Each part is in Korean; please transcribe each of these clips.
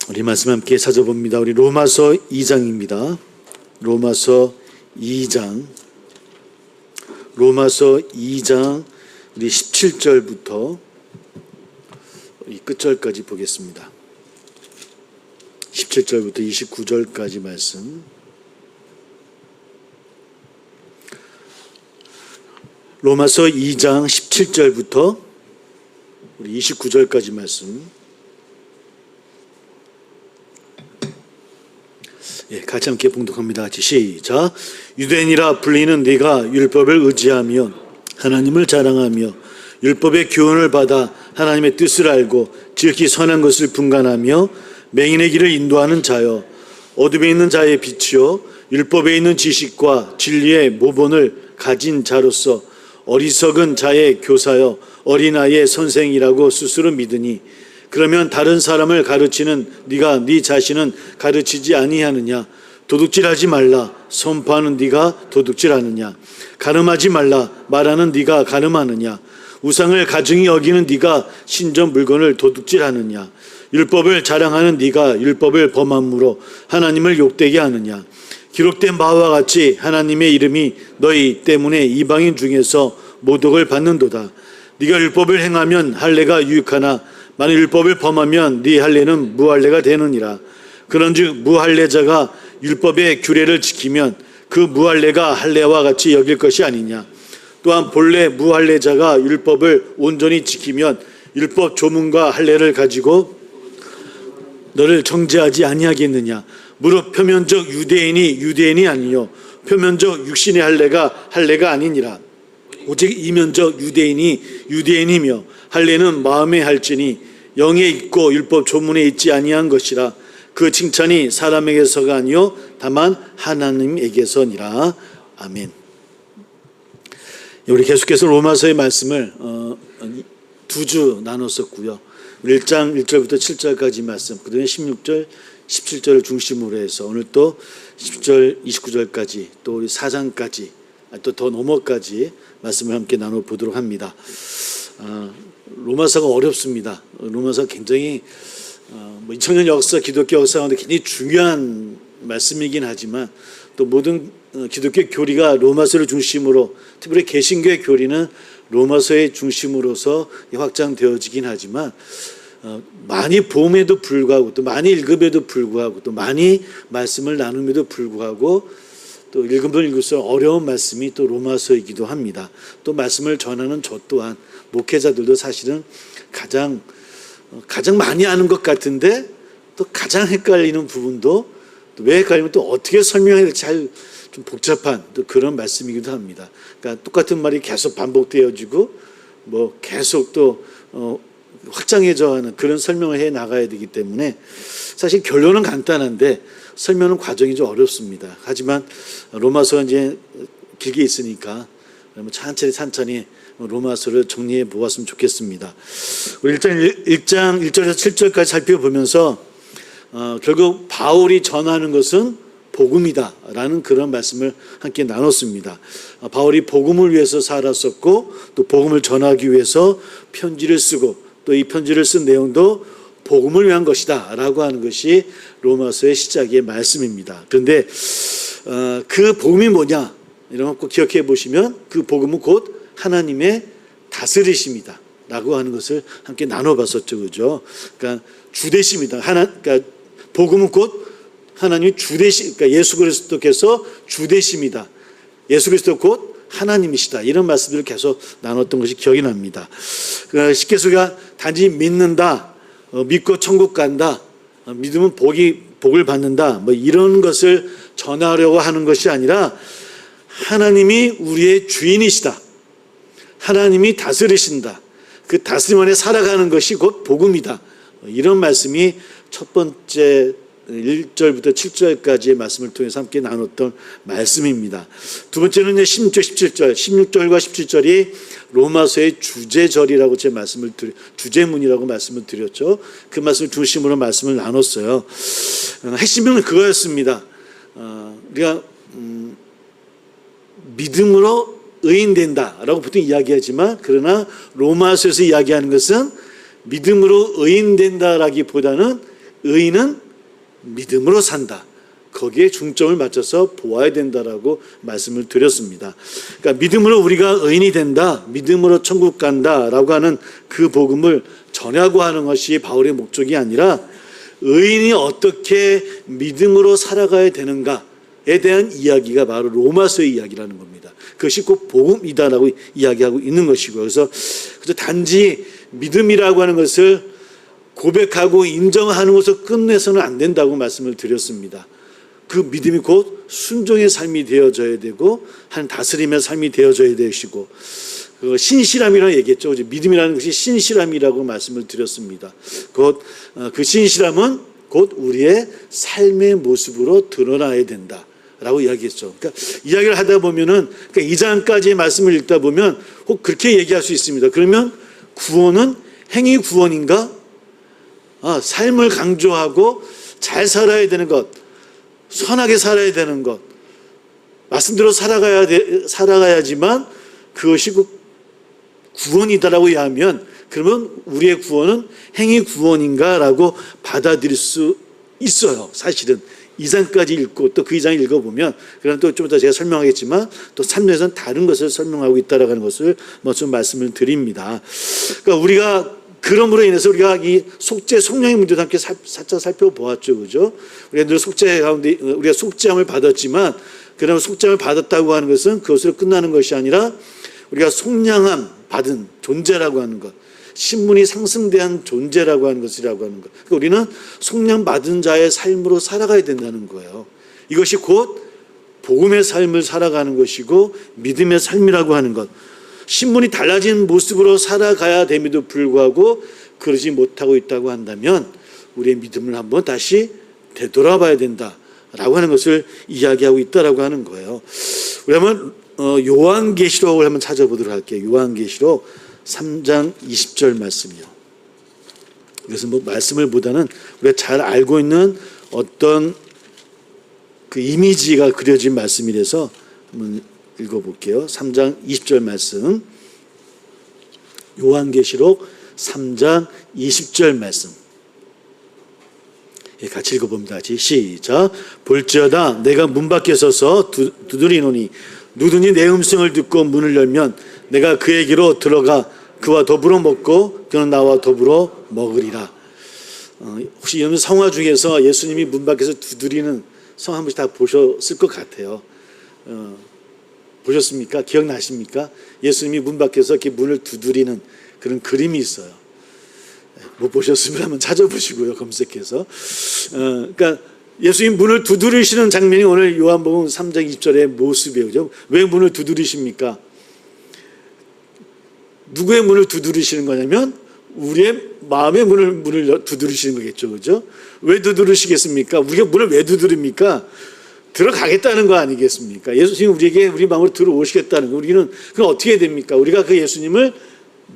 우리 말씀 함께 찾아봅니다. 우리 로마서 2장입니다. 로마서 2장 우리 17절부터 이 끝절까지 보겠습니다. 17절부터 29절까지 말씀. 로마서 2장 17절부터 우리 29절까지 말씀. 같이 함께 봉독합니다. 같이 시작. 유대인이라 불리는 네가 율법을 의지하며 하나님을 자랑하며 율법의 교훈을 받아 하나님의 뜻을 알고 지극히 선한 것을 분간하며 맹인의 길을 인도하는 자여, 어둠에 있는 자의 빛이요 율법에 있는 지식과 진리의 모본을 가진 자로서 어리석은 자의 교사여 어린아이의 선생이라고 스스로 믿으니, 그러면 다른 사람을 가르치는 네가 네 자신은 가르치지 아니하느냐? 도둑질하지 말라 선포하는 네가 도둑질하느냐? 가늠하지 말라 말하는 네가 가늠하느냐? 우상을 가증히 여기는 네가 신전 물건을 도둑질하느냐? 율법을 자랑하는 네가 율법을 범함으로 하나님을 욕되게 하느냐? 기록된 바와 같이 하나님의 이름이 너희 때문에 이방인 중에서 모독을 받는도다. 네가 율법을 행하면 할례가 유익하나 만일 율법을 범하면 네 할례는 무할례가 되느니라. 그런즉 무할례자가 율법의 규례를 지키면 그 무할례가 할례와 같이 여길 것이 아니냐? 또한 본래 무할례자가 율법을 온전히 지키면 율법 조문과 할례를 가지고 너를 정죄하지 아니하겠느냐? 무릇 표면적 유대인이 아니요 표면적 육신의 할례가 아니니라. 오직 이면적 유대인이며 할례는 마음에 할지니 영에 있고 율법 조문에 있지 아니한 것이라. 그 칭찬이 사람에게서가 아니요 다만 하나님에게서니라. 아멘. 우리 계속해서 로마서의 말씀을 두 주 나눴었고요. 1장 1절부터 7절까지 말씀, 그 다음에 16절 17절을 중심으로 해서 오늘 또 10절 29절까지 또 우리 4장까지 또 더 넘어까지 말씀을 함께 나눠보도록 합니다. 로마서가 어렵습니다. 로마서 굉장히 2000년 역사, 기독교 역사 가운데 굉장히 중요한 말씀이긴 하지만 또 모든 기독교 교리가 로마서를 중심으로, 특별히 개신교의 교리는 로마서의 중심으로서 확장되어지긴 하지만 많이 봄에도 불구하고 또 많이 읽음에도 불구하고 또 많이 말씀을 나눔에도 불구하고 또 읽으면 읽을수록 어려운 말씀이 또 로마서이기도 합니다. 또 말씀을 전하는 저 또한 목회자들도 사실은 가장 많이 아는 것 같은데 또 가장 헷갈리는 부분도, 또 왜 헷갈리면 또 어떻게 설명해야 될지 잘 좀 복잡한 또 그런 말씀이기도 합니다. 그러니까 똑같은 말이 계속 반복되어지고 뭐 계속 또 확장해져 하는 그런 설명을 해 나가야 되기 때문에 사실 결론은 간단한데 설명은 과정이 좀 어렵습니다. 하지만 로마서가 이제 길게 있으니까 천천히 로마서를 정리해 보았으면 좋겠습니다. 우리 일단 1장 1절에서 7절까지 살펴보면서 결국 바울이 전하는 것은 복음이다라는 그런 말씀을 함께 나눴습니다. 바울이 복음을 위해서 살았었고 또 복음을 전하기 위해서 편지를 쓰고 또 이 편지를 쓴 내용도 복음을 위한 것이다 라고 하는 것이 로마서의 시작의 말씀입니다. 그런데 그 복음이 뭐냐 이런 거 꼭 기억해 보시면 그 복음은 곧 하나님의 다스리심이다 라고 하는 것을 함께 나눠봤었죠. 그죠? 그러니까 주되심이다. 그러니까 복음은 곧 하나님이 주되심, 그러니까 예수 그리스도께서 주되심이다. 예수 그리스도 곧 하나님이시다. 이런 말씀들을 계속 나눴던 것이 기억이 납니다. 그러니까 쉽게 우리가 단지 믿는다, 믿고 천국 간다, 믿으면 복을 받는다, 뭐 이런 것을 전하려고 하는 것이 아니라 하나님이 우리의 주인이시다. 하나님이 다스리신다. 그 다스림 안에 살아가는 것이 곧 복음이다. 이런 말씀이 첫 번째 1절부터 7절까지의 말씀을 통해서 함께 나눴던 말씀입니다. 두 번째는 16절, 17절, 16절과 17절이 로마서의 주제절이라고 주제문이라고 말씀을 드렸죠. 그 말씀을 중심으로 말씀을 나눴어요. 핵심은 그거였습니다. 우리가 믿음으로 의인된다라고 보통 이야기하지만, 그러나 로마서에서 이야기하는 것은 믿음으로 의인된다라기보다는 의인은 믿음으로 산다. 거기에 중점을 맞춰서 보아야 된다라고 말씀을 드렸습니다. 그러니까 믿음으로 우리가 의인이 된다, 믿음으로 천국 간다라고 하는 그 복음을 전하고 하는 것이 바울의 목적이 아니라 의인이 어떻게 믿음으로 살아가야 되는가에 대한 이야기가 바로 로마서의 이야기라는 겁니다. 그것이 꼭 복음이다라고 이야기하고 있는 것이고요. 그래서 단지 믿음이라고 하는 것을 고백하고 인정하는 것으로 끝내서는 안 된다고 말씀을 드렸습니다. 그 믿음이 곧 순종의 삶이 되어져야 되고 한 다스림의 삶이 되어져야 되시고 그 신실함이라고 얘기했죠. 믿음이라는 것이 신실함이라고 말씀을 드렸습니다. 곧 그 신실함은 곧 우리의 삶의 모습으로 드러나야 된다라고 이야기했죠. 그러니까 이야기를 하다 보면은 그러니까 2장까지의 말씀을 읽다 보면 꼭 그렇게 얘기할 수 있습니다. 그러면 구원은 행위 구원인가? 삶을 강조하고 잘 살아야 되는 것, 선하게 살아야 되는 것, 말씀대로 살아가야지만 그것이 구원이다라고 이야기하면 그러면 우리의 구원은 행위 구원인가라고 받아들일 수 있어요. 사실은 2장까지 읽고 또 그 2장 읽어보면 그럼 또 좀 이따 제가 설명하겠지만 또 3장에서는 다른 것을 설명하고 있다라고 하는 것을 좀 말씀을 드립니다. 그러니까 우리가 그럼으로 인해서 우리가 이 속죄, 속량의 문제도 함께 살짝 살펴보았죠. 그죠? 우리가 늘 속죄 가운데, 우리가 속죄함을 받았지만, 그러나 속죄함을 받았다고 하는 것은 그것으로 끝나는 것이 아니라 우리가 속량함 받은 존재라고 하는 것, 신분이 상승된 존재라고 하는 것이라고 하는 것. 그러니까 우리는 속량 받은 자의 삶으로 살아가야 된다는 거예요. 이것이 곧 복음의 삶을 살아가는 것이고 믿음의 삶이라고 하는 것. 신분이 달라진 모습으로 살아가야 됨에도 불구하고 그러지 못하고 있다고 한다면 우리의 믿음을 한번 다시 되돌아봐야 된다라고 하는 것을 이야기하고 있다라고 하는 거예요. 우리 한번 요한계시록을 한번 찾아보도록 할게요. 요한계시록 3장 20절 말씀이요. 이것은 말씀을 보다는 우리가 잘 알고 있는 어떤 그 이미지가 그려진 말씀이라서 한번 읽어볼게요. 3장 20절 말씀. 요한계시록 3장 20절 말씀. 같이 읽어봅니다. 시작. 볼지어다 내가 문 밖에 서서 두드리노니 누구든지 내 음성을 듣고 문을 열면 내가 그에게로 들어가 그와 더불어 먹고 그는 나와 더불어 먹으리라. 혹시 여러분 성화 중에서 예수님이 문 밖에서 두드리는 성 한 번씩 다 보셨을 것 같아요. 보셨습니까? 기억나십니까? 예수님이 문 밖에서 이렇게 문을 두드리는 그런 그림이 있어요. 못 보셨으면 한번 찾아보시고요. 검색해서. 그러니까 예수님 문을 두드리시는 장면이 오늘 요한복음 3장 20절의 모습이에요. 그죠? 왜 문을 두드리십니까? 누구의 문을 두드리시는 거냐면 우리의 마음의 문을 두드리시는 거겠죠. 그죠? 왜 두드리시겠습니까? 우리가 문을 왜 두드립니까? 들어가겠다는 거 아니겠습니까? 예수님 우리에게 우리 마음으로 들어오시겠다는 거. 우리는 그럼 어떻게 해야 됩니까? 우리가 그 예수님을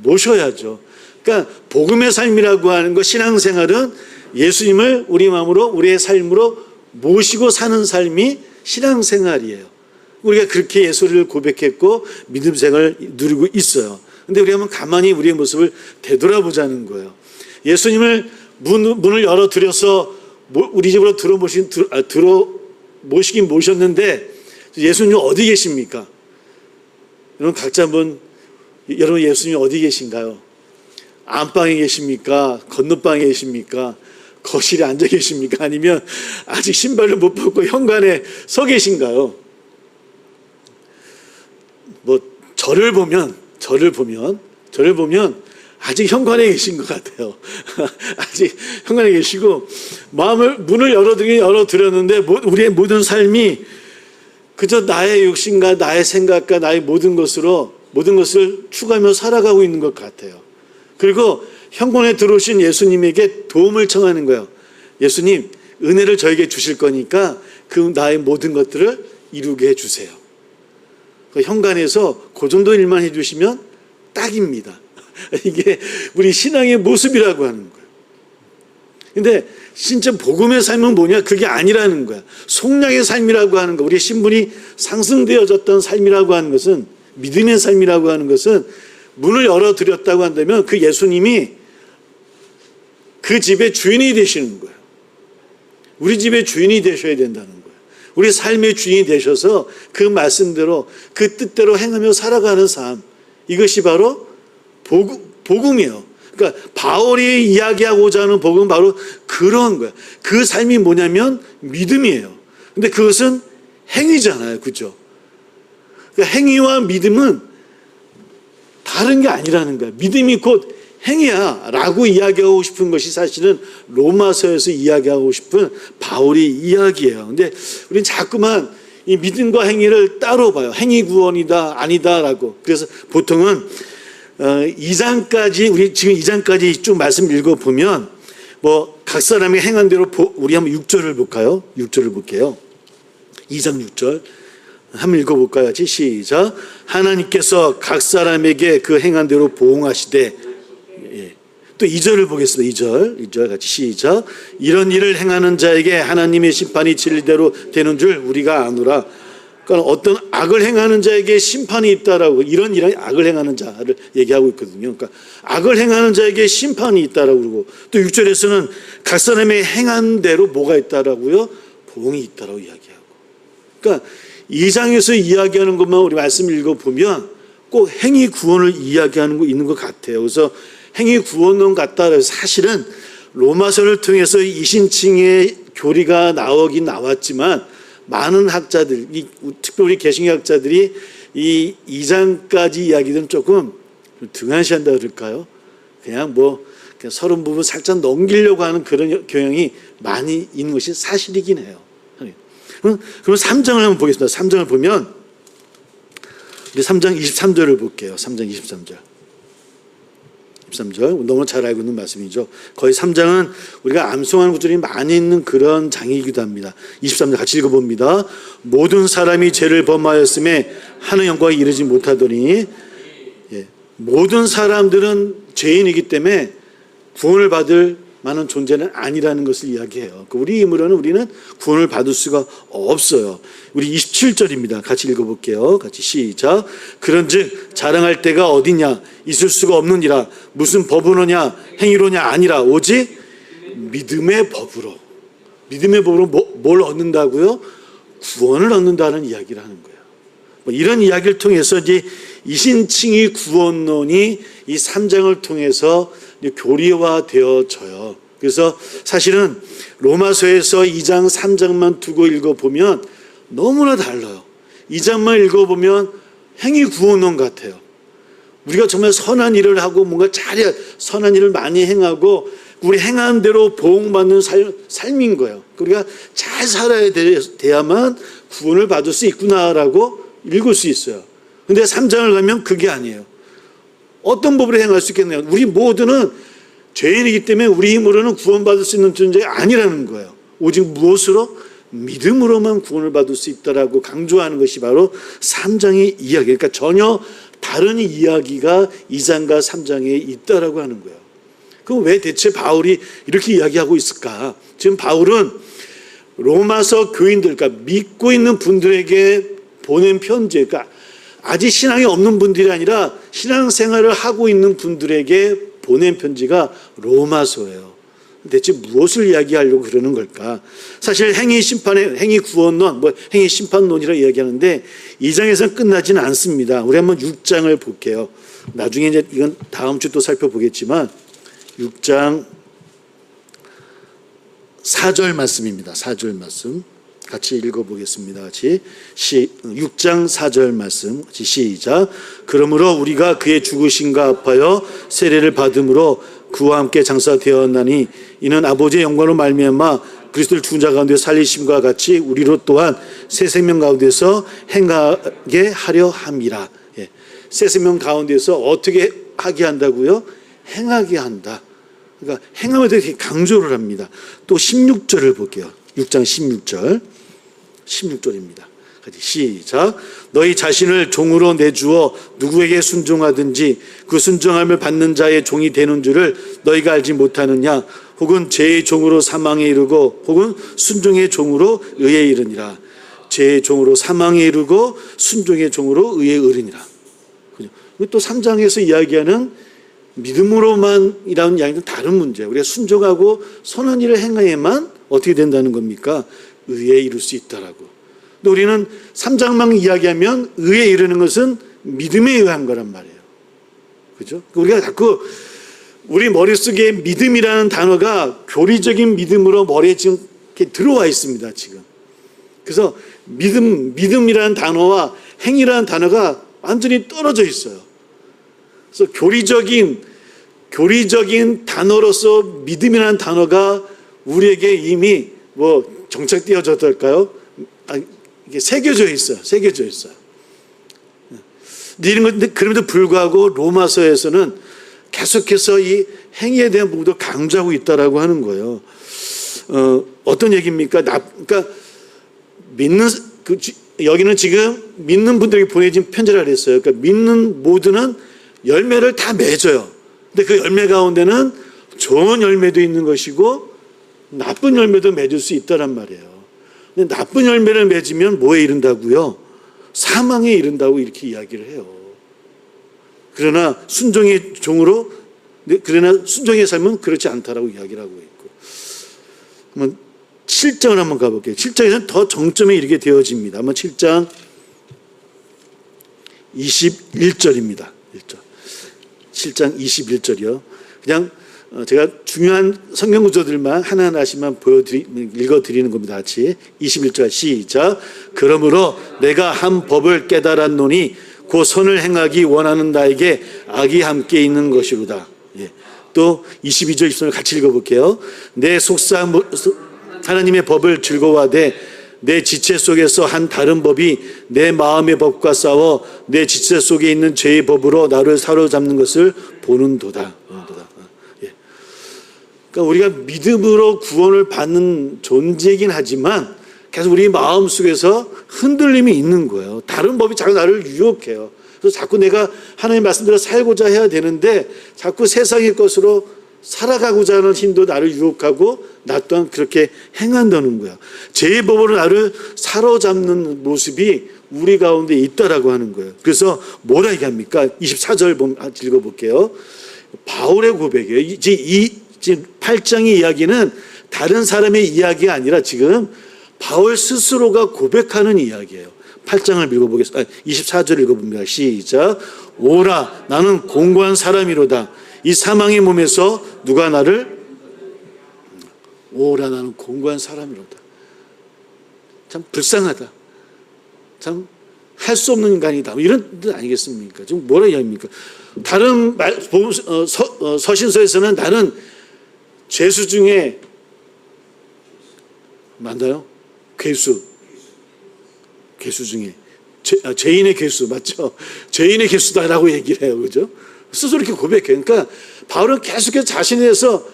모셔야죠. 그러니까 복음의 삶이라고 하는 것, 신앙생활은 예수님을 우리 마음으로 우리의 삶으로 모시고 사는 삶이 신앙생활이에요. 우리가 그렇게 예수를 고백했고 믿음 생활을 누리고 있어요. 근데 우리가 한번 가만히 우리의 모습을 되돌아보자는 거예요. 예수님을 문을 열어드려서 우리 집으로 모시긴 모셨는데 예수님 어디 계십니까? 여러분 각자 한번 여러분 예수님 어디 계신가요? 안방에 계십니까? 건너방에 계십니까? 거실에 앉아 계십니까? 아니면 아직 신발을 못 벗고 현관에 서 계신가요? 저를 보면 아직 현관에 계신 것 같아요. 아직 현관에 계시고 문을 열어드렸는데 우리의 모든 삶이 그저 나의 욕심과 나의 생각과 나의 모든 것을 추구하며 살아가고 있는 것 같아요. 그리고 현관에 들어오신 예수님에게 도움을 청하는 거예요. 예수님, 은혜를 저에게 주실 거니까 그 나의 모든 것들을 이루게 해주세요. 그 현관에서 그 정도 일만 해주시면 딱입니다. 이게 우리 신앙의 모습이라고 하는 거예요. 근데 진짜 복음의 삶은 뭐냐? 그게 아니라는 거야. 속량의 삶이라고 하는 거, 우리의 신분이 상승되어졌던 삶이라고 하는 것은, 믿음의 삶이라고 하는 것은 문을 열어드렸다고 한다면 그 예수님이 그 집의 주인이 되시는 거예요. 우리 집의 주인이 되셔야 된다는 거예요. 우리 삶의 주인이 되셔서 그 말씀대로 그 뜻대로 행하며 살아가는 삶, 이것이 바로 복음이에요. 그러니까 바울이 이야기하고자 하는 복음은 바로 그런 거예요. 그 삶이 뭐냐면 믿음이에요. 근데 그것은 행위잖아요. 그렇죠? 그러니까 행위와 믿음은 다른 게 아니라는 거야. 믿음이 곧 행위야 라고 이야기하고 싶은 것이 사실은 로마서에서 이야기하고 싶은 바울의 이야기예요. 근데 우리는 자꾸만 이 믿음과 행위를 따로 봐요. 행위 구원이다 아니다 라고. 그래서 보통은 2장까지 우리 지금 2장까지 쭉 말씀 읽어보면 뭐 각 사람이 행한 대로 우리 한번 6절을 볼까요? 6절을 볼게요. 2장 6절 한번 읽어볼까요? 같이 시작. 하나님께서 각 사람에게 그 행한 대로 보응하시되, 예. 또 2절을 보겠습니다. 2절 같이 시작. 이런 일을 행하는 자에게 하나님의 심판이 진리대로 되는 줄 우리가 아노라. 그러니까 어떤 악을 행하는 자에게 심판이 있다라고, 이런 악을 행하는 자를 얘기하고 있거든요. 그러니까 악을 행하는 자에게 심판이 있다라고 그러고, 또 6절에서는 각 사람의 행한 대로 뭐가 있다라고요? 보응이 있다라고 이야기하고. 그러니까 2장에서 이야기하는 것만 우리 말씀 읽어보면 꼭 행위 구원을 이야기하는 거 있는 것 같아요. 그래서 행위 구원론 같다 해서 사실은 로마서를 통해서 이신칭의 교리가 나오긴 나왔지만 많은 학자들, 특별히 개신교학자들이 이 2장까지 이야기들은 조금 등한시한다 그럴까요? 그냥 서론 부분 살짝 넘기려고 하는 그런 경향이 많이 있는 것이 사실이긴 해요. 그럼 3장을 한번 보겠습니다. 3장을 보면 우리 3장 23절을 볼게요. 3장 23절. 23절 너무 잘 알고 있는 말씀이죠. 거의 3장은 우리가 암송하는 구절이 많이 있는 그런 장이기도 합니다. 23절 같이 읽어봅니다. 모든 사람이 죄를 범하였음에 하는 영광에 이르지 못하더니, 예. 모든 사람들은 죄인이기 때문에 구원을 받을 만한 존재는 아니라는 것을 이야기해요. 우리 힘으로는 우리는 구원을 받을 수가 없어요. 우리 27절입니다. 같이 읽어볼게요. 같이 시작. 그런즉 자랑할 때가 어디냐? 있을 수가 없느니라. 무슨 법으로냐? 행위로냐? 아니라 오직 믿음의 법으로. 믿음의 법으로 뭘 얻는다고요? 구원을 얻는다는 이야기를 하는 거예요. 이런 이야기를 통해서 이제 이신칭의 구원론이 이 3장을 통해서 교리화되어져요. 그래서 사실은 로마서에서 2장, 3장만 두고 읽어보면 너무나 달라요. 2장만 읽어보면 행위 구원론 같아요. 우리가 정말 선한 일을 하고 뭔가 잘해야, 선한 일을 많이 행하고 우리 행한 대로 보응받는 삶인 거예요. 우리가 잘 살아야 돼야만 구원을 받을 수 있구나라고 읽을 수 있어요. 근데 3장을 가면 그게 아니에요. 어떤 법으로 행할 수 있겠네요. 우리 모두는 죄인이기 때문에 우리 힘으로는 구원받을 수 있는 존재가 아니라는 거예요. 오직 무엇으로? 믿음으로만 구원을 받을 수 있다라고 강조하는 것이 바로 3장의 이야기. 그러니까 전혀 다른 이야기가 2장과 3장에 있다라고 하는 거예요. 그럼 왜 대체 바울이 이렇게 이야기하고 있을까? 지금 바울은 로마서 교인들, 그러니까 믿고 있는 분들에게 보낸 편지, 그러니까 아직 신앙이 없는 분들이 아니라 신앙생활을 하고 있는 분들에게 보낸 편지가 로마서예요. 대체 무엇을 이야기하려고 그러는 걸까? 사실 행위 구원론, 행위 심판론이라 이야기하는데 2장에서는 끝나지는 않습니다. 우리 한번 6장을 볼게요. 나중에 이제 이건 다음 주 또 살펴보겠지만 6장 4절 말씀입니다. 4절 말씀. 같이 읽어보겠습니다. 같이 6장 4절 말씀 같이 시작. 그러므로 우리가 그의 죽으심과 합하여 세례를 받음으로 그와 함께 장사되었나니 이는 아버지의 영광으로 말미암아 그리스도를 죽은 자 가운데 살리심과 같이 우리로 또한 새 생명 가운데서 행하게 하려 함이라. 예. 새 생명 가운데서 어떻게 하게 한다고요? 행하게 한다. 그러니까 행함에 대해 강조를 합니다. 또 16절을 볼게요. 6장 16절입니다. 같이 시작. 너희 자신을 종으로 내주어 누구에게 순종하든지 그 순종함을 받는 자의 종이 되는 줄을 너희가 알지 못하느냐? 혹은 죄의 종으로 사망에 이르고 혹은 순종의 종으로 의에 이르니라. 죄의 종으로 사망에 이르고 순종의 종으로 의에 이르니라. 또 3장에서 이야기하는 믿음으로만이라는 이야기는 다른 문제예요. 우리가 순종하고 선한 일을 행해야만 어떻게 된다는 겁니까? 의에 이룰 수 있다라고. 근데 우리는 3장만 이야기하면 의에 이르는 것은 믿음에 의한 거란 말이에요. 그죠? 우리가 자꾸 우리 머릿속에 믿음이라는 단어가 교리적인 믿음으로 머리에 지금 이렇게 들어와 있습니다, 지금. 그래서 믿음이라는 단어와 행위라는 단어가 완전히 떨어져 있어요. 그래서 교리적인 단어로서 믿음이라는 단어가 우리에게 이미 정착되어졌달까요? 이게 새겨져 있어요. 새겨져 있어요. 근데 그럼에도 불구하고 로마서에서는 계속해서 이 행위에 대한 부분도 강조하고 있다라고 하는 거예요. 어떤 얘기입니까? 그러니까 여기는 지금 믿는 분들에게 보내진 편지를 했어요. 그러니까 믿는 모두는 열매를 다 맺어요. 근데 그 열매 가운데는 좋은 열매도 있는 것이고 나쁜 열매도 맺을 수 있다란 말이에요. 근데 나쁜 열매를 맺으면 뭐에 이른다고요? 사망에 이른다고 이렇게 이야기를 해요. 그러나 순종의 삶은 그렇지 않다라고 이야기를 하고 있고. 그러면 7장을 한번 가볼게요. 7장에서는 더 정점에 이르게 되어집니다. 한번 7장 21절입니다. 7장 21절이요. 그냥 제가 중요한 성경 구조들만 하나하나씩만 읽어드리는 겁니다. 같이 21절 시작. 그러므로 내가 한 법을 깨달았노니 그 선을 행하기 원하는 나에게 악이 함께 있는 것이로다. 예. 또 22절 23절 같이 읽어볼게요. 내 속사 하나님의 법을 즐거워하되 내 지체 속에서 한 다른 법이 내 마음의 법과 싸워 내 지체 속에 있는 죄의 법으로 나를 사로잡는 것을 보는도다. 예. 그러니까 우리가 믿음으로 구원을 받는 존재이긴 하지만 계속 우리 마음 속에서 흔들림이 있는 거예요. 다른 법이 자꾸 나를 유혹해요. 그래서 자꾸 내가 하나님의 말씀대로 살고자 해야 되는데 자꾸 세상의 것으로 살아가고자 하는 힘도 나를 유혹하고 나 또한 그렇게 행한다는 거야. 죄의 법으로 나를 사로잡는 모습이 우리 가운데 있다라고 하는 거예요. 그래서 뭐라 얘기합니까? 24절 읽어볼게요. 바울의 고백이에요. 지금 8장의 이야기는 다른 사람의 이야기가 아니라 지금 바울 스스로가 고백하는 이야기예요. 8장을 읽어보겠습니다. 24절 읽어봅니다. 시작. 오라 나는 공고한 사람이로다. 이 사망의 몸에서 누가 나를 오라 나는 공고한 사람이로다. 참 불쌍하다. 참 할 수 없는 인간이다. 이런 뜻 아니겠습니까? 지금 뭐라 이야기합니까? 다른 서신서에서는 나는 죄수 중에 맞나요? 괴수 중에 죄인의 괴수 맞죠? 죄인의 괴수다라고 얘기를 해요. 그죠? 스스로 이렇게 고백해요. 그러니까 바울은 계속해서 자신에서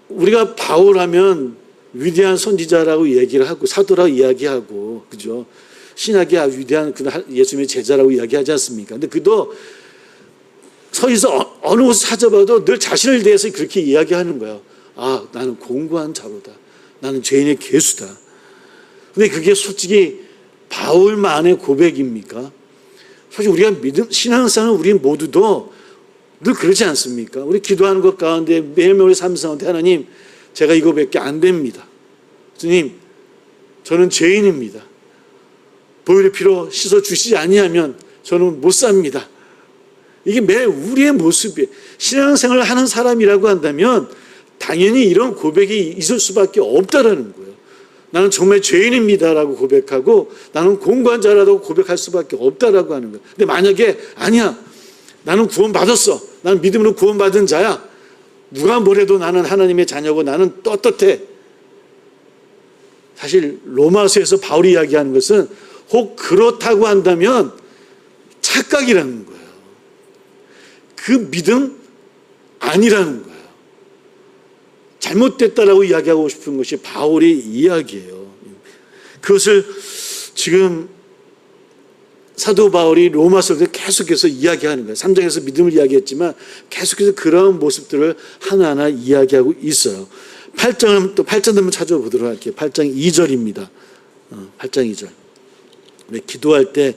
우리가 바울하면 위대한 선지자라고 얘기를 하고 사도라고 이야기하고 그죠? 신학이 위대한 예수님의 제자라고 이야기하지 않습니까? 근데 그도 서에서 어느 곳을 찾아봐도 늘 자신을 대해서 그렇게 이야기하는 거예요. 아, 나는 공고한 자로다. 나는 죄인의 괴수다. 근데 그게 솔직히 바울만의 고백입니까? 사실 우리가 신앙생활은 우리 모두도 늘 그러지 않습니까? 우리 기도하는 것 가운데 매일매일 우리 삶 가운데 하나님, 제가 이거밖에 안 됩니다. 주님, 저는 죄인입니다. 보혈의 피로 씻어 주시지 아니하면 저는 못 삽니다. 이게 매일 우리의 모습이에요. 신앙생활을 하는 사람이라고 한다면 당연히 이런 고백이 있을 수밖에 없다라는 거예요. 나는 정말 죄인입니다라고 고백하고 나는 공고한 자라고 고백할 수밖에 없다라고 하는 거예요. 근데 만약에 아니야, 나는 구원받았어. 나는 믿음으로 구원받은 자야. 누가 뭐래도 나는 하나님의 자녀고 나는 떳떳해. 사실 로마서에서 바울이 이야기하는 것은 혹 그렇다고 한다면 착각이라는 거예요. 그 믿음 아니라는 거예요. 잘못됐다라고 이야기하고 싶은 것이 바울의 이야기예요. 그것을 지금 사도 바울이 로마서에서 계속해서 이야기하는 거예요. 3장에서 믿음을 이야기했지만 계속해서 그런 모습들을 하나하나 이야기하고 있어요. 8장 한번 찾아보도록 할게요. 8장 2절입니다. 8장 2절. 기도할 때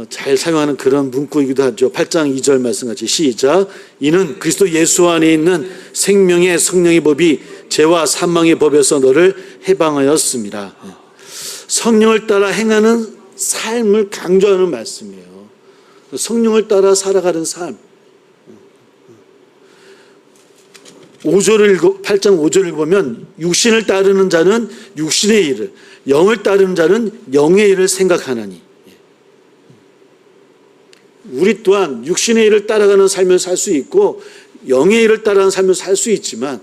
잘 사용하는 그런 문구이기도 하죠. 8장 2절 말씀같이 시작. 이는 그리스도 예수 안에 있는 생명의 성령의 법이 죄와 사망의 법에서 너를 해방하였습니다. 성령을 따라 행하는 삶을 강조하는 말씀이에요. 성령을 따라 살아가는 삶. 8장 5절을 보면 육신을 따르는 자는 육신의 일을, 영을 따르는 자는 영의 일을 생각하나니. 우리 또한 육신의 일을 따라가는 삶을 살 수 있고 영의 일을 따라가는 삶을 살 수 있지만,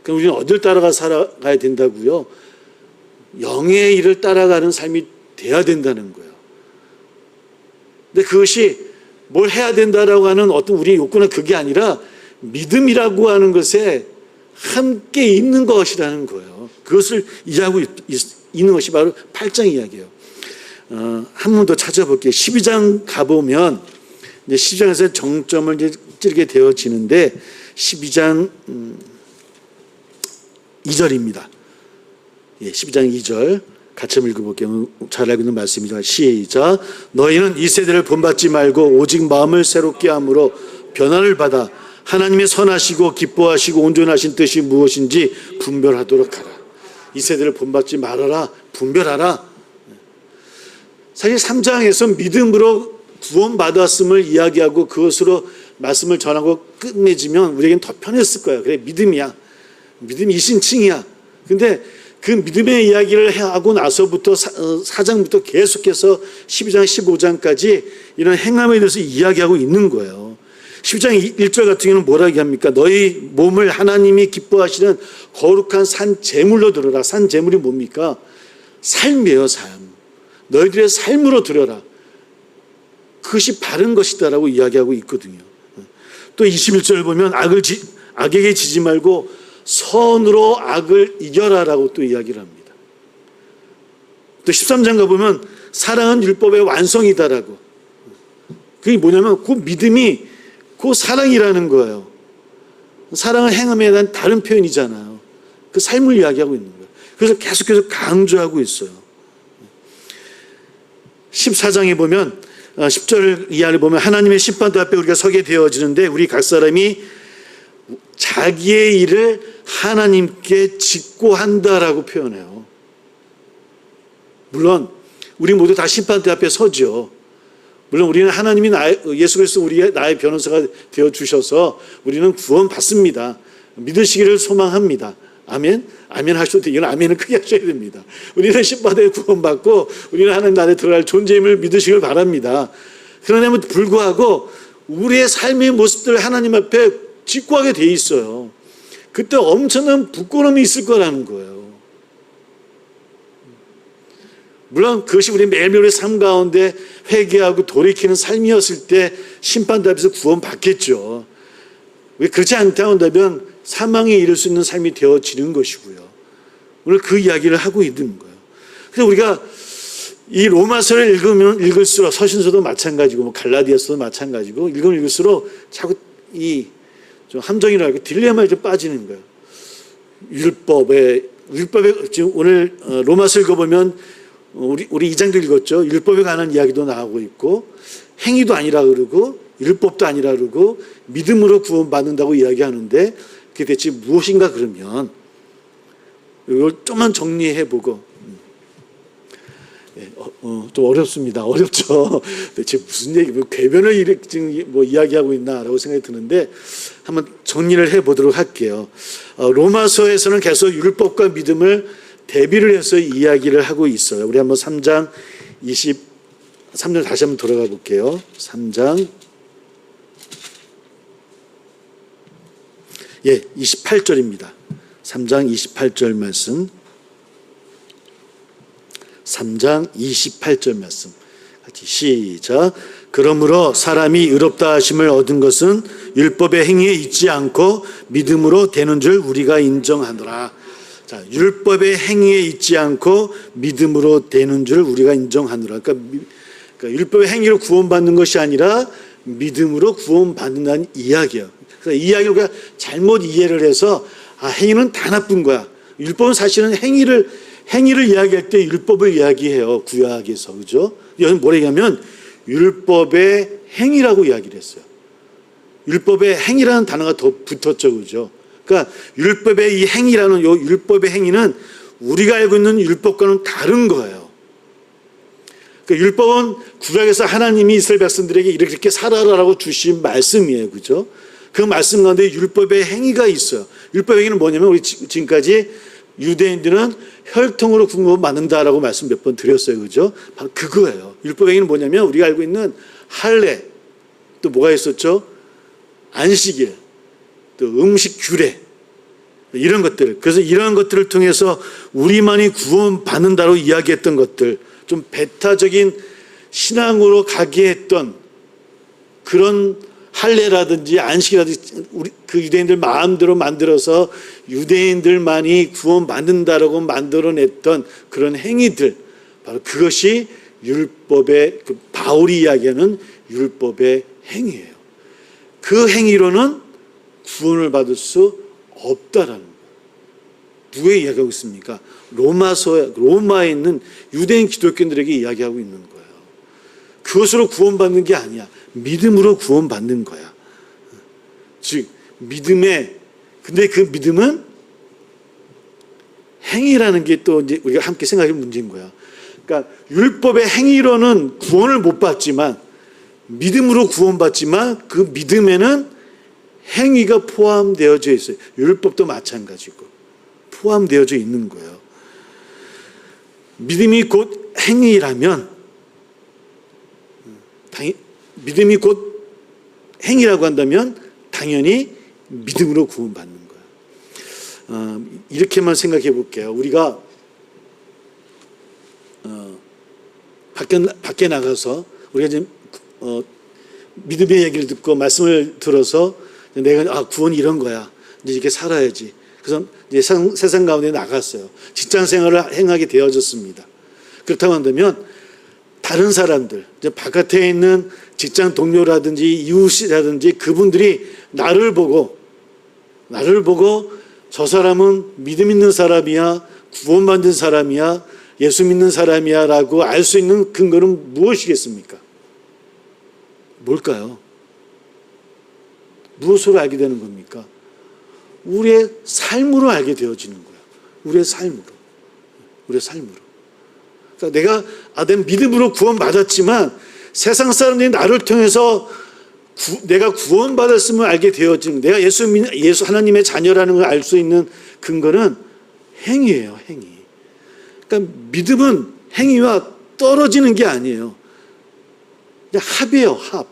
그럼 우리는 어딜 따라가 살아가야 된다고요? 영의 일을 따라가는 삶이 돼야 된다는 거예요. 근데 그것이 뭘 해야 된다라고 하는 어떤 우리의 욕구는 그게 아니라 믿음이라고 하는 것에 함께 있는 것이라는 거예요. 그것을 이해하고 있는 것이 바로 8장 이야기예요. 한 번 더 찾아볼게요. 12장 가보면 이제 12장에서 정점을 이제 찌르게 되어지는데 12장 2절입니다. 12장 2절 같이 한번 읽어볼게요. 잘 알고 있는 말씀입니다. 시작. 너희는 이 세대를 본받지 말고 오직 마음을 새롭게 함으로 변화를 받아 하나님의 선하시고 기뻐하시고 온전하신 뜻이 무엇인지 분별하도록 하라. 이 세대를 본받지 말아라. 분별하라. 사실 3장에서 믿음으로 구원받았음을 이야기하고 그것으로 말씀을 전하고 끝맺으면 우리에겐 더 편했을 거예요. 그래, 믿음이야. 믿음이 이신칭이야. 근데 그 믿음의 이야기를 하고 나서부터 4장부터 계속해서 12장, 15장까지 이런 행함에 대해서 이야기하고 있는 거예요. 12장 1절 같은 경우는 뭐라고 얘기합니까? 너희 몸을 하나님이 기뻐하시는 거룩한 산 제물로 드려라. 산 제물이 뭡니까? 삶이에요, 삶. 너희들의 삶으로 드려라. 그것이 바른 것이다라고 이야기하고 있거든요. 또 21절을 보면 악에게 지지 말고 선으로 악을 이겨라라고 또 이야기를 합니다. 또 13장 가보면 사랑은 율법의 완성이다라고. 그게 뭐냐면 그 믿음이 그 사랑이라는 거예요. 사랑은 행함에 대한 다른 표현이잖아요. 그 삶을 이야기하고 있는 거예요. 그래서 계속해서 강조하고 있어요. 14장에 보면 10절 이하를 보면 하나님의 심판대 앞에 우리가 서게 되어지는데 우리 각 사람이 자기의 일을 하나님께 직고한다라고 표현해요. 물론 우리 모두 다 심판대 앞에 서죠. 물론 우리는 하나님이 예수 그리스도 우리의 나의 변호사가 되어주셔서 우리는 구원받습니다. 믿으시기를 소망합니다. 아멘? 아멘 하셔도 돼요. 이건 아멘은 크게 하셔야 됩니다. 우리는 심판대에 구원받고 우리는 하나님 나라에 들어갈 존재임을 믿으시길 바랍니다. 그러나 불구하고 우리의 삶의 모습들을 하나님 앞에 직구하게 돼 있어요. 그때 엄청난 부끄러움이 있을 거라는 거예요. 물론 그것이 우리 매일매일의 삶 가운데 회개하고 돌이키는 삶이었을 때 심판대 앞에서 구원받겠죠. 왜 그렇지 않다 한다면 사망에 이를 수 있는 삶이 되어지는 것이고요. 오늘 그 이야기를 하고 있는 거예요. 그래서 우리가 이 로마서를 읽으면 읽을수록 서신서도 마찬가지고 뭐 갈라디아서도 마찬가지고 읽으면 읽을수록 자꾸 이 좀 함정이라고 딜레마에 좀 빠지는 거예요. 율법에 지금 오늘 로마서 읽어보면 우리 2장도 읽었죠. 율법에 관한 이야기도 나오고 있고 행위도 아니라 그러고 율법도 아니라 그러고 믿음으로 구원받는다고 이야기하는데 그게 대체 무엇인가 그러면 이걸 좀만 정리해보고 좀 어렵습니다. 어렵죠. 대체 무슨 얘기, 궤변을 지금 이야기하고 있나라고 생각이 드는데 한번 정리를 해보도록 할게요. 로마서에서는 계속 율법과 믿음을 대비를 해서 이야기를 하고 있어요. 우리 한번 3장 다시 한번 돌아가 볼게요. 3장 28절입니다. 3장 28절 말씀. 3장 28절 말씀. 같이 시작. 그러므로 사람이 의롭다 하심을 얻은 것은 율법의 행위에 있지 않고 믿음으로 되는 줄 우리가 인정하노라. 자, 율법의 행위에 있지 않고 믿음으로 되는 줄 우리가 인정하노라. 그러니까 율법의 행위로 구원받는 것이 아니라 믿음으로 구원받는다는 이야기예요. 그래서 이 이야기를 우리가 잘못 이해를 해서 행위는 다 나쁜 거야. 율법은 사실은 행위를 이야기할 때 율법을 이야기해요. 구약에서. 그죠? 여기 뭐라 얘기하면 율법의 행위라고 이야기를 했어요. 율법의 행위라는 단어가 더 붙었죠. 그죠? 그러니까 율법의 이 행위라는 요 율법의 행위는 우리가 알고 있는 율법과는 다른 거예요. 그러니까 율법은 구약에서 하나님이 이스라엘 백성들에게 이렇게 살아라라고 주신 말씀이에요. 그죠? 그 말씀 가운데 율법의 행위가 있어요. 율법의 행위는 뭐냐면 우리 지금까지 유대인들은 혈통으로 구원받는다라고 말씀 몇 번 드렸어요. 그죠? 바로 그거예요. 율법의 행위는 뭐냐면 우리가 알고 있는 할례, 또 뭐가 있었죠? 안식일, 또 음식 규례, 이런 것들. 그래서 이런 것들을 통해서 우리만이 구원받는다고 이야기했던 것들, 좀 배타적인 신앙으로 가게 했던 그런 할례라든지 안식이라든지 우리 그 유대인들 마음대로 만들어서 유대인들만이 구원받는다라고 만들어냈던 그런 행위들, 바로 그것이 율법의 바울이 이야기하는 율법의 행위예요. 그 행위로는 구원을 받을 수 없다라는 거예요. 누구에 이야기하고 있습니까? 로마에 있는 유대인 기독교인들에게 이야기하고 있는 거예요. 그것으로 구원받는 게 아니야. 믿음으로 구원받는 거야. 즉 근데 그 믿음은 행위라는 게 또 이제 우리가 함께 생각할 문제인 거야. 그러니까 율법의 행위로는 구원을 못 받지만 믿음으로 구원받지만 그 믿음에는 행위가 포함되어져 있어요. 율법도 마찬가지고 포함되어져 있는 거예요. 믿음이 곧 행위라면 믿음이 곧 행위라고 한다면 당연히 믿음으로 구원받는 거예요. 이렇게만 생각해 볼게요. 우리가 밖에 나가서 우리가 지금 믿음의 얘기를 듣고 말씀을 들어서 내가 구원이 이런 거야. 이제 이렇게 살아야지. 그래서 이제 세상 가운데 나갔어요. 직장 생활을 행하게 되어졌습니다. 그렇다고 한다면 다른 사람들, 이제 바깥에 있는 직장 동료라든지 이웃이라든지 그분들이 나를 보고 저 사람은 믿음 있는 사람이야, 구원받은 사람이야, 예수 믿는 사람이야 라고 알 수 있는 근거는 무엇이겠습니까? 뭘까요? 무엇으로 알게 되는 겁니까? 우리의 삶으로 알게 되어지는 거야. 우리의 삶으로. 그러니까 내가 믿음으로 구원받았지만 세상 사람들이 나를 통해서 내가 구원받았음을 알게 되어지는, 내가 예수 하나님의 자녀라는 걸 알 수 있는 근거는 행위예요. 행위. 그러니까 믿음은 행위와 떨어지는 게 아니에요. 그냥 합이에요. 합.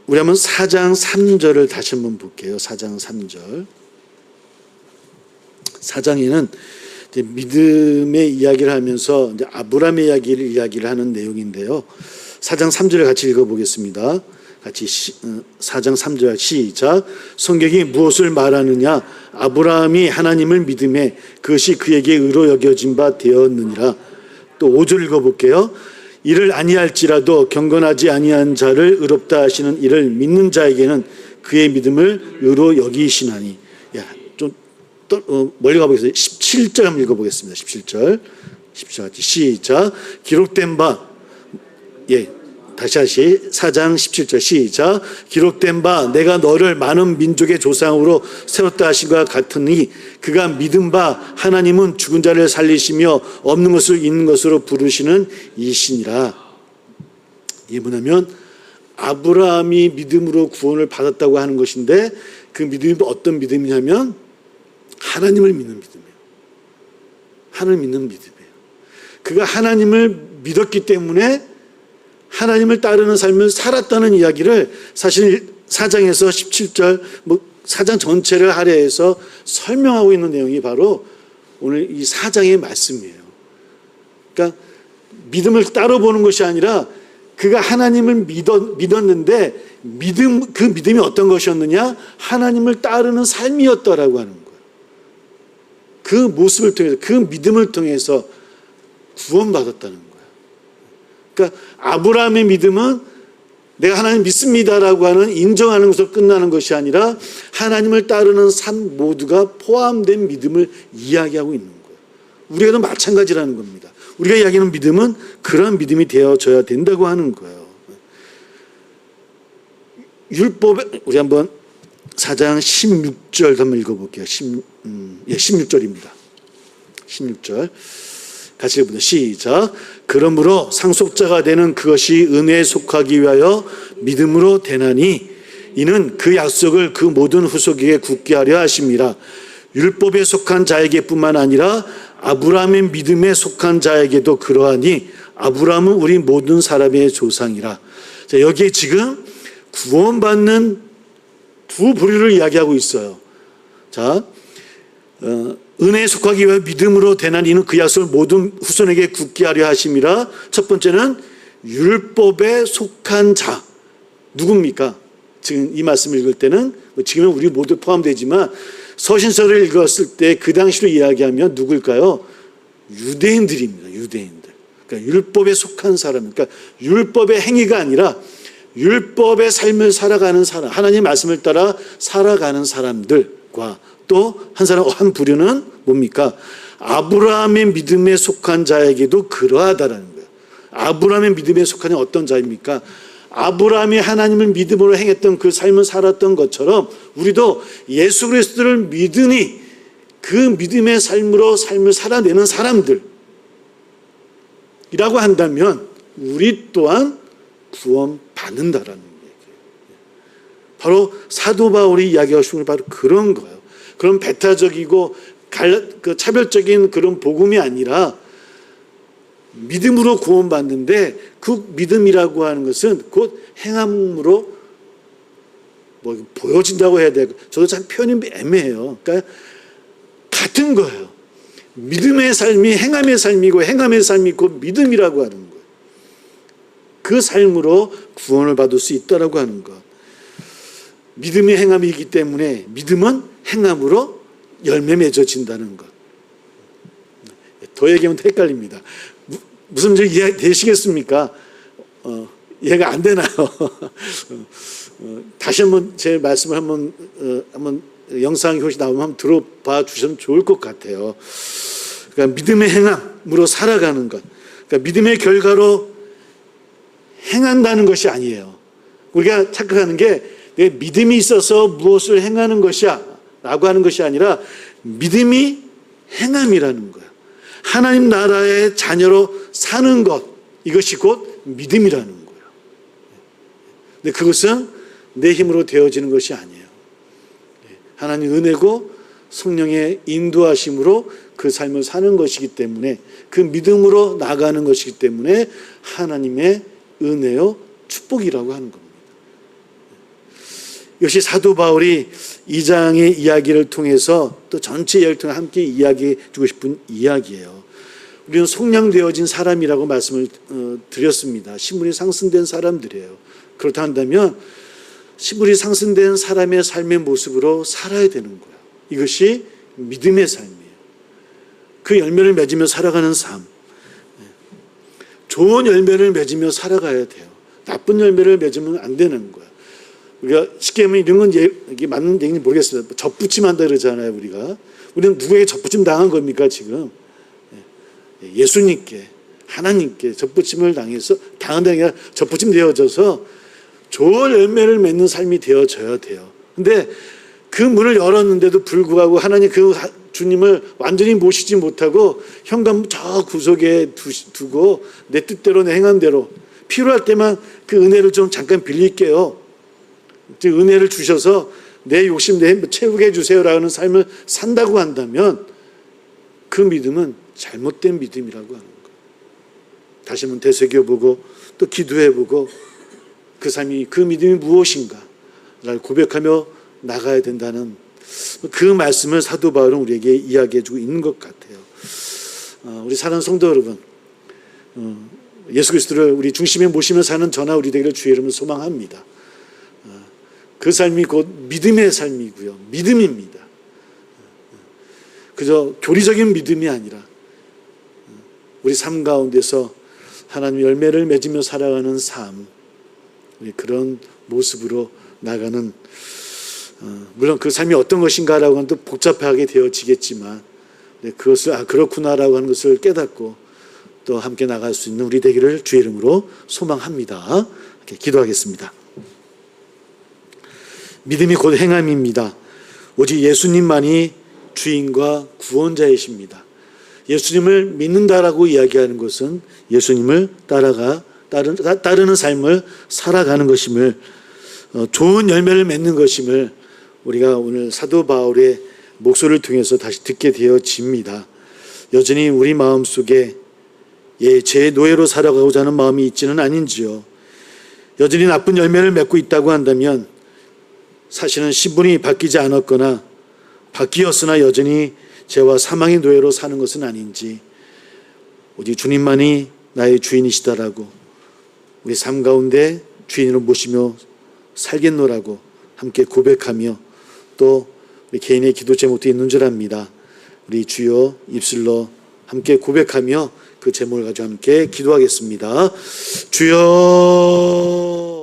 우리 한번 4장 3절을 다시 한번 볼게요. 4장 3절. 4장에는 이제 믿음의 이야기를 하면서 이제 아브라함의 이야기를 하는 내용인데요. 4장 3절을 같이 읽어보겠습니다. 같이 4장 3절 시작. 성경이 무엇을 말하느냐? 아브라함이 하나님을 믿음에 그것이 그에게 의로 여겨진 바 되었느니라. 또 5절 읽어볼게요. 이를 아니할지라도 경건하지 아니한 자를 의롭다 하시는 이를 믿는 자에게는 그의 믿음을 의로 여기시나니. 좀 멀리 가보겠습니다. 17절 한번 읽어보겠습니다. 17절 같이 시작. 기록된 바, 다시 4장 17절 시작. 기록된 바 내가 너를 많은 민족의 조상으로 세웠다 하신 것 같으니 그가 믿은 바 하나님은 죽은 자를 살리시며 없는 것을 있는 것으로 부르시는 이시니라. 이게 뭐냐면 아브라함이 믿음으로 구원을 받았다고 하는 것인데 그 믿음이 어떤 믿음이냐면 하나님을 믿는 믿음이에요. 하나님을 믿는 믿음이에요. 그가 하나님을 믿었기 때문에 하나님을 따르는 삶을 살았다는 이야기를 사실 4장에서 17절 4장 전체를 할애해서 설명하고 있는 내용이 바로 오늘 이 4장의 말씀이에요. 그러니까 믿음을 따로 보는 것이 아니라 그가 하나님을 믿었는데 그 믿음이 어떤 것이었느냐? 하나님을 따르는 삶이었다라고 하는 거예요. 그 모습을 통해서, 그 믿음을 통해서 구원받았다는 거예요. 그러니까 아브라함의 믿음은 내가 하나님 믿습니다라고 하는 인정하는 것으로 끝나는 것이 아니라 하나님을 따르는 삶 모두가 포함된 믿음을 이야기하고 있는 거예요. 우리도 마찬가지라는 겁니다. 우리가 이야기하는 믿음은 그런 믿음이 되어져야 된다고 하는 거예요. 율법에 우리 한번 4장 16절 한번 읽어볼게요. 16절입니다. 16절 같이 읽어보자. 시작. 그러므로 상속자가 되는 그것이 은혜에 속하기 위하여 믿음으로 되나니 이는 그 약속을 그 모든 후손에게 굳게 하려 하심이라. 율법에 속한 자에게뿐만 아니라 아브라함의 믿음에 속한 자에게도 그러하니 아브라함은 우리 모든 사람의 조상이라. 자, 여기에 지금 구원받는 두 부류를 이야기하고 있어요. 자, 은혜에 속하기 위해 믿음으로 되나니 이는 그 약속을 모든 후손에게 굳게 하려 하심이라. 첫 번째는 율법에 속한 자. 누굽니까? 지금 이 말씀을 읽을 때는 지금은 우리 모두 포함되지만 서신서를 읽었을 때 그 당시로 이야기하면 누굴까요? 유대인들입니다. 유대인들. 그러니까 율법에 속한 사람. 그러니까 율법의 행위가 아니라 율법의 삶을 살아가는 사람, 하나님의 말씀을 따라 살아가는 사람들과 또 한 부류는 뭡니까? 아브라함의 믿음에 속한 자에게도 그러하다라는 거예요. 아브라함의 믿음에 속한 자는 어떤 자입니까? 아브라함이 하나님을 믿음으로 행했던 그 삶을 살았던 것처럼 우리도 예수 그리스도를 믿으니 그 믿음의 삶으로 삶을 살아내는 사람들이라고 한다면 우리 또한 구원받는다라는 얘기예요. 바로 사도 바울이 이야기하고 싶은 게 바로 그런 거예요. 그런 배타적이고 차별적인 그런 복음이 아니라 믿음으로 구원받는데 그 믿음이라고 하는 것은 곧 행함으로 보여진다고 해야 되고 저도 참 표현이 애매해요. 그러니까 같은 거예요. 믿음의 삶이 행함의 삶이고 행함의 삶이 곧 믿음이라고 하는 거예요. 그 삶으로 구원을 받을 수 있다라고 하는 것. 믿음이 행함이기 때문에 믿음은 행함으로 열매 맺어진다는 것. 더 얘기하면 헷갈립니다. 무슨 문제 이해 되시겠습니까? 이해가 안 되나요? 다시 한번 제 말씀을 한번 영상 효시 나오면 한번 들어봐 주시면 좋을 것 같아요. 그러니까 믿음의 행함으로 살아가는 것. 그러니까 믿음의 결과로 행한다는 것이 아니에요. 우리가 착각하는 게 내 믿음이 있어서 무엇을 행하는 것이야 라고 하는 것이 아니라 믿음이 행함이라는 거예요. 하나님 나라의 자녀로 사는 것, 이것이 곧 믿음이라는 거예요. 근데 그것은 내 힘으로 되어지는 것이 아니에요. 하나님 은혜고 성령의 인도하심으로 그 삶을 사는 것이기 때문에 그 믿음으로 나가는 것이기 때문에 하나님의 은혜요 축복이라고 하는 겁니다. 역시 사도 바울이 2장의 이야기를 통해서 또 전체 이야기를 통해 함께 이야기해 주고 싶은 이야기예요. 우리는 속량되어진 사람이라고 말씀을 드렸습니다. 신분이 상승된 사람들이에요. 그렇다 한다면 신분이 상승된 사람의 삶의 모습으로 살아야 되는 거예요. 이것이 믿음의 삶이에요. 그 열매를 맺으며 살아가는 삶. 좋은 열매를 맺으며 살아가야 돼요. 나쁜 열매를 맺으면 안 되는 거예요. 우리가 쉽게 하면 이런 건 이게 맞는 얘기인지 모르겠어요. 접붙임한다 그러잖아요, 우리가. 우리는 누구에게 접붙임 당한 겁니까, 지금? 예수님께, 하나님께 접붙임을 당해서, 당한다는 게 아니라 접붙임 되어져서 좋은 열매를 맺는 삶이 되어져야 돼요. 근데 그 문을 열었는데도 불구하고 하나님 그 주님을 완전히 모시지 못하고 현관 저 구석에 두고 내 뜻대로 내 행함대로 필요할 때만 그 은혜를 좀 잠깐 빌릴게요. 은혜를 주셔서 내 욕심 내 채우게 해주세요라는 삶을 산다고 한다면 그 믿음은 잘못된 믿음이라고 하는 거예요. 다시 한번 되새겨보고 또 기도해보고 그 삶이 그 믿음이 무엇인가를 고백하며 나가야 된다는 그 말씀을 사도 바울은 우리에게 이야기해주고 있는 것 같아요. 우리 사랑하는 성도 여러분, 예수 그리스도를 우리 중심에 모시며 사는 저나 우리 되기를 주의 이름으로 소망합니다. 그 삶이 곧 믿음의 삶이고요. 믿음입니다. 그저 교리적인 믿음이 아니라 우리 삶 가운데서 하나님 열매를 맺으며 살아가는 삶, 그런 모습으로 나가는, 물론 그 삶이 어떤 것인가라고 하는 또 복잡하게 되어지겠지만 그것을 그렇구나라고 하는 것을 깨닫고 또 함께 나갈 수 있는 우리 되기를 주의 이름으로 소망합니다. 이렇게 기도하겠습니다. 믿음이 곧 행함입니다. 오직 예수님만이 주인과 구원자이십니다. 예수님을 믿는다라고 이야기하는 것은 예수님을 따르는 삶을 살아가는 것임을, 좋은 열매를 맺는 것임을 우리가 오늘 사도 바울의 목소리를 통해서 다시 듣게 되어집니다. 여전히 우리 마음속에 제 노예로 살아가고자 하는 마음이 있지는 아닌지요. 여전히 나쁜 열매를 맺고 있다고 한다면 사실은 신분이 바뀌지 않았거나 바뀌었으나 여전히 죄와 사망의 노예로 사는 것은 아닌지, 오직 주님만이 나의 주인이시다라고 우리 삶 가운데 주인으로 모시며 살겠노라고 함께 고백하며, 또 우리 개인의 기도 제목도 있는 줄 압니다. 우리 주여 입술로 함께 고백하며 그 제목을 가지고 함께 기도하겠습니다. 주여